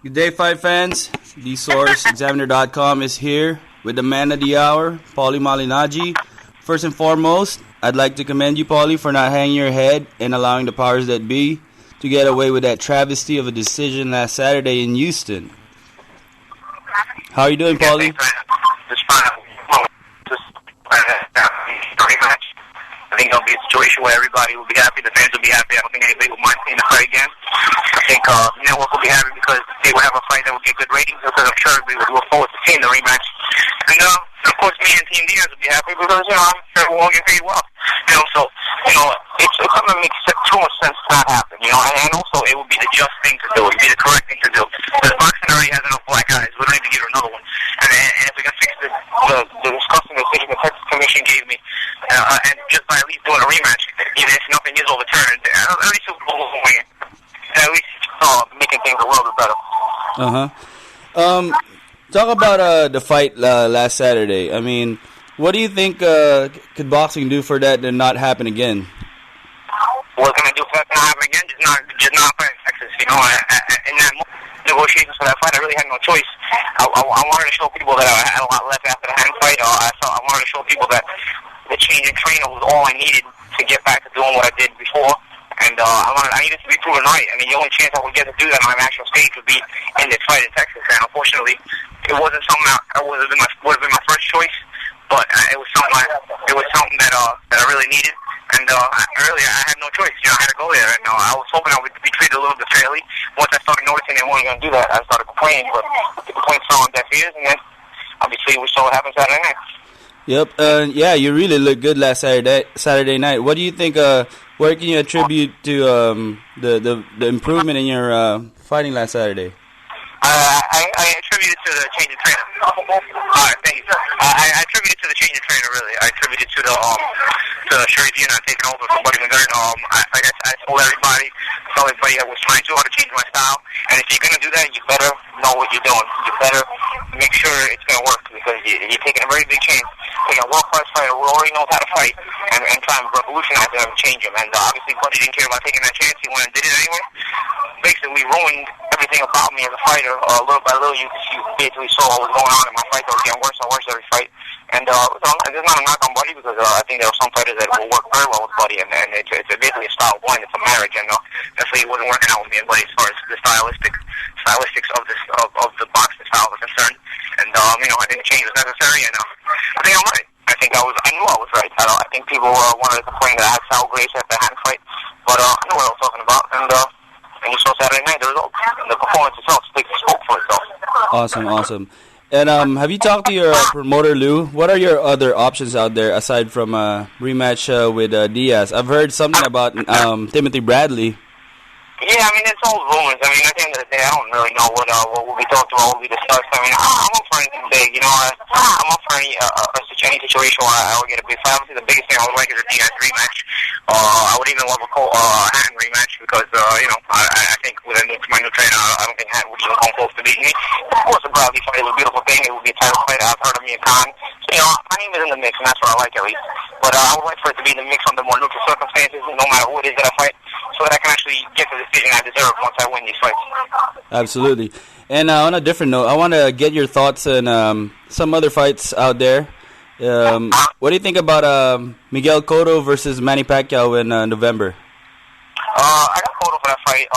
Good day, fight fans. The Source Examiner.com is here with the man of the hour, Paulie Malignaggi. First and foremost, I'd like to commend you, Paulie, for not hanging your head and allowing the powers that be to get away with that travesty of a decision last Saturday in Houston. How are you doing, Paulie? Just fine. I think it'll be a situation where everybody will be happy, the fans will be happy. I don't think anybody will mind seeing the fight again. I think network will be happy because they will have a fight that will get good ratings, because I'm sure everybody will look forward to seeing the rematch. And of course, me and Team Diaz will be happy because, I'm sure we'll all get paid well. So, it's going to make too much sense to not happen, and also it would be the just thing to do. It would be the correct thing to do. Because boxing already has enough black eyes. We don't need to give her another one. And if we can fix the disgusting decision the Texas Commission gave me, and just by at least doing a rematch, even if nothing is overturned, at least it will go away. At least making things a little bit better. Talk about the fight last Saturday. I mean, what do you think could boxing do for that to not happen again? What's going to do for that to not happen again? Just not fight in Texas. In that negotiations for that fight, I really had no choice. I wanted to show people that I had a lot left after the hand fight. I wanted to show people that the change in trainer was all I needed to get back to doing what I did before. And I needed to be proven right. I mean, the only chance I would get to do that on an actual stage would be in this fight in Texas. And unfortunately, it wasn't something that would have been my first choice. But it was something that I really needed. And I had no choice. I had to go there. And I was hoping I would be treated a little bit fairly. Once I started noticing they weren't going to do that, I started complaining. But the complaints fell on deaf ears, and then obviously we saw what happened Saturday night. Yep. You really looked good last Saturday night. What do you think? What can you attribute to the improvement in your fighting last Saturday? I attribute it to the change in trainer. Thank you. I attribute it to the change in trainer, really. I attribute it to Sherry Diaz taking over from Buddy McGirt. I told everybody I was trying too hard to change my style. And if you're going to do that, you better know what you're doing. You better make sure it's going to work, because you're taking a very big chance. Taking a world-class fighter who already knows how to fight and trying to revolutionize him and change him. And obviously Buddy didn't care about taking that chance. He went and did it anyway. Basically ruined everything about me as a fighter. Little by little, you basically saw what was going on in my fight. I was getting worse and worse every fight. And there's not a knock on Buddy, because I think there are some fighters that will work very well with Buddy, and it's basically a style blend. It's a marriage, and definitely it wasn't working out with me and Buddy as far as the stylistics of the boxing style was concerned. And I think the change was necessary, and I think I'm right. I knew I was right. I think people wanted to complain that I had foul grace at the hand fight, but I knew what I was talking about. And you saw Saturday night the results. And the performance itself spoke for itself. Awesome. And have you talked to your promoter, Lou? What are your other options out there aside from a rematch with Diaz? I've heard something about Timothy Bradley. Yeah, it's all rumors. At the end of the day, I don't really know what will be talked about, what will be discussed. I'm up for anything big, I'm up for any situation where I would get a big fight. Obviously, the biggest thing I would like is a Diaz rematch. I would even love a Hatton rematch, because, I think with my new trainer, I don't think Hatton would even come close to beating me. Of course, a Bradley fight is a beautiful thing. It would be a title fight. I've heard of me and Khan. So, my name is in the mix, and that's what I like, at least. But I would like for it to be in the mix under more neutral circumstances, no matter who it is that I fight, so that I can actually get the decision I deserve once I win these fights. Absolutely. And on a different note, I want to get your thoughts on some other fights out there. What do you think about Miguel Cotto versus Manny Pacquiao in November? I got Cotto for that fight.